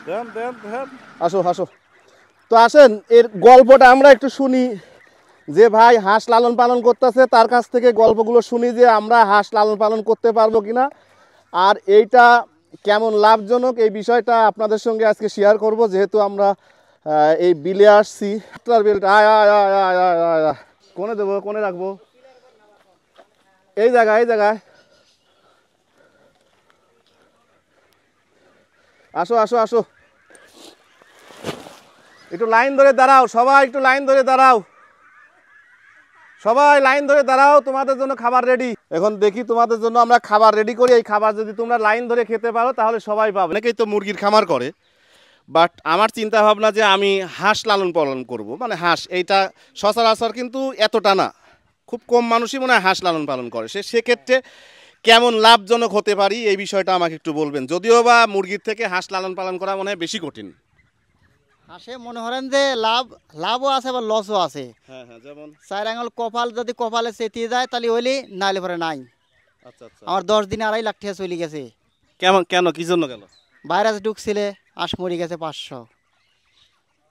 দেন দেন দেন। আসো আসো। তো আসেন এর গল্পটা আমরা একটু শুনি, যে ভাই হাঁস লালন পালন করতেছে তার কাছ থেকে গল্পগুলো শুনি যে আমরা হাঁস লালন পালন করতে পারবো কিনা, আর এইটা কেমন লাভজনক এই বিষয়টা আপনাদের সঙ্গে আজকে শেয়ার করব, যেহেতু আমরা এই বিলে আসছি। বিলটা আয় আয় আয় আয় আয় আয় আয়। কোনে দেবো, কোনে রাখবো? এই জায়গায়, এই জায়গায়। আসো আসো আসো, একটু লাইন ধরে দাঁড়াও সবাই, একটু লাইন ধরে দাঁড়াও সবাই, লাইন ধরে দাঁড়াও, তোমাদের জন্য খাবার রেডি। এখন দেখি তোমাদের জন্য আমরা খাবার রেডি করি, এই খাবার যদি তোমরা লাইন ধরে খেতে পারো তাহলে সবাই পাবে। অনেকেই তো মুরগির খামার করে, বাট আমার চিন্তা ভাবনা যে আমি হাঁস লালন পালন করব, মানে হাঁস এইটা সচরাচর কিন্তু এতটা না, খুব কম মানুষই মনে হয় হাঁস লালন পালন করে। সেক্ষেত্রে কেমন লাভজনক হতে পারি এই বিষয়টা আমাকে একটু বলবেন, যদিও বা মুরগির থেকে হাঁস লালন পালন করা মনে হয় বেশি কঠিন। হাঁসে মনে করেন যে লাভও আছে আবার লসও আছে। হ্যাঁ হ্যাঁ, যেমন? চার আঙুল কপাল যদি কপালে চেতিয়ে যায় তাহলে হইলে, নাইলে পরে নাই। আচ্ছা আচ্ছা। আমার 10 দিনে 2.5 লাখ টাকা চলে গেছে। কেমন, কেন, কি জন্য গেল? ভাইরাস ঢুকছিলে, হাঁস মরে গেছে 500।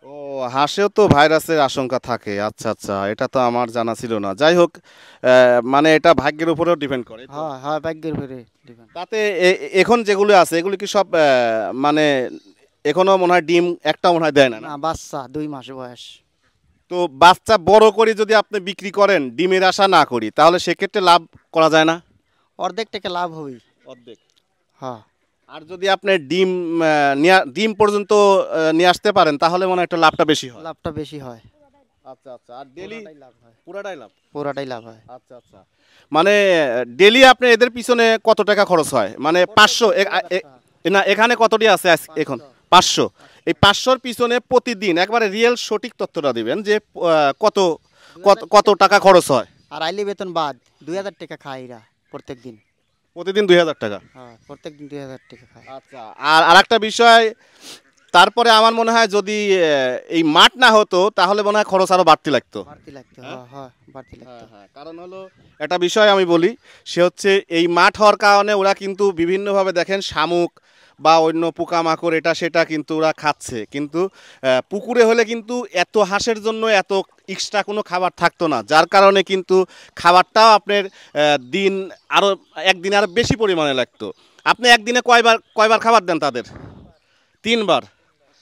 ও, হাঁসেও তো ভাইরাসের আশঙ্কা থাকে। আচ্ছা আচ্ছা, এটা তো আমার জানা ছিল না। যাই হোক, মানে এটা ভাগ্যের উপরেও ডিপেন্ড করে। হ্যাঁ হ্যাঁ, ভাগ্যের উপরে ডিপেন্ড। তাতে এখন যেগুলো আছে এগুলো কি সব মানে এখনো মনে হয় ডিম একটা মনে হয় দেয় না, না? না, বাচ্চা 2 মাস বয়স। তো বাচ্চা বড় করে যদি আপনি বিক্রি করেন, ডিমের আশা না করি, তাহলে সেক্ষেত্রে লাভ করা যায় না? অর্ধেক টাকা লাভ হই। অর্ধেক। হ্যাঁ। আর যদি আপনি ডিম ডিম পর্যন্ত নিয়ে আসতে পারেন তাহলে মনে হয় একটু লাভটা বেশি হয়। লাভটা বেশি হয়। আচ্ছা আচ্ছা। আর ডেলি পুরাটাই লাভ হয়। পুরাটাই লাভ? পুরাটাই লাভ হয়। আচ্ছা আচ্ছা। মানে ডেলি আপনি এদের পিছনে কত টাকা খরচ হয়? মানে 500 না, এখানে কতটি আছে এখন? 500। এই 500-র পিছনে প্রতিদিন একবারে রিয়েল সঠিক তথ্যটা দিবেন যে কত কত কত টাকা খরচ হয়। আর আইলি বেতন বাদ 2000 টাকা খায় এরা প্রত্যেক দিন। প্রতিদিন 2000 টাকা? হ্যাঁ, প্রত্যেক দিন 2000 টাকা খায়। আচ্ছা। আর আরেকটা বিষয়, তারপরে আমার মনে হয় যদি এই মাঠ না হতো তাহলে মনে হয় খরচ আরো বাড়তি লাগতো। বাড়তি লাগতো। হ্যাঁ হ্যাঁ, বাড়তি লাগতো। হ্যাঁ, কারণ হলো একটা বিষয় আমি বলি, সে হচ্ছে এই মাঠ হওয়ার কারণে ওরা কিন্তু বিভিন্নভাবে দেখেন শামুক বা অন্য পোকামাকড় এটা সেটা কিন্তু ওরা খাচ্ছে, কিন্তু পুকুরে হলে কিন্তু এত হাঁসের জন্য এত এক্সট্রা কোনো খাবার থাকতো না, যার কারণে কিন্তু খাবারটাও আপনার দিন আরও একদিনে আরও বেশি পরিমাণে লাগতো। আপনি একদিনে কয়বার খাবার দেন তাদের? 3বার,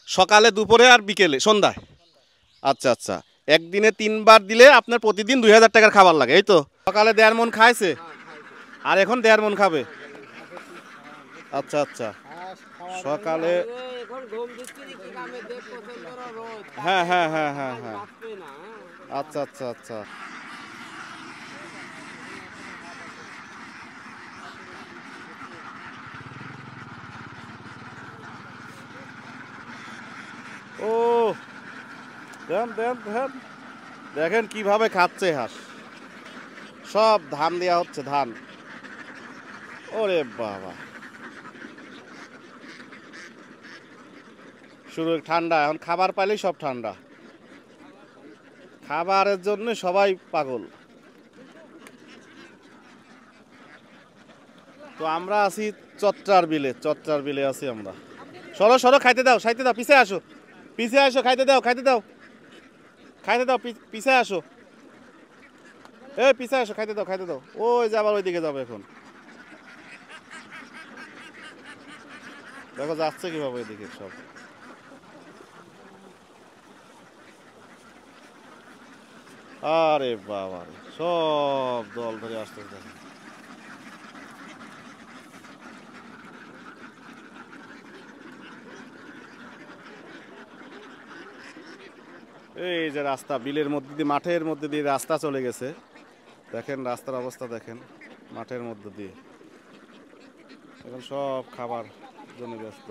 সকালে, দুপুরে আর বিকেলে, সন্ধ্যায়। আচ্ছা আচ্ছা, একদিনে 3বার দিলে আপনার প্রতিদিন 2000 টাকার খাবার লাগে, এই তো? সকালে 1.5 মণ খাইছে আর এখন 1.5 মণ খাবে। আচ্ছা আচ্ছা। সকালে হ্যাঁ হ্যাঁ হ্যাঁ হ্যাঁ হ্যাঁ। আচ্ছা আচ্ছা আচ্ছা। ও, দেন দেন দেন। দেখেন কিভাবে খাচ্ছে হাঁস, সব ধান দেওয়া হচ্ছে, ধান। ওরে বাবা, শুরু ঠান্ডা, এখন খাবার পাইলেই সব ঠান্ডা, খাবারের জন্য সবাই পাগল। তো আমরা আছি চট্টার বিলে আছি আমরা। সরো সরো, খাইতে দাও, খাইতে দাও, পিছে আসো, পিছে আসো, খাইতে দাও, খাইতে দাও, খাইতে দাও, পিছে আসো, পিছে আসো, খাইতে দাও, খাইতে দাও। ওই যে আবার ওইদিকে যাবে এখন, দেখো যাচ্ছে কিভাবে ওইদিকে সব। আরে বাবা, সব দল ধরে আসতে দেখেন। এই যে রাস্তা, বিলের মধ্যে দিয়ে, মাঠের মধ্যে দিয়ে রাস্তা চলে গেছে, দেখেন রাস্তার অবস্থা দেখেন, মাঠের মধ্যে দিয়ে এখন সব খাবার জন্য ব্যস্ত।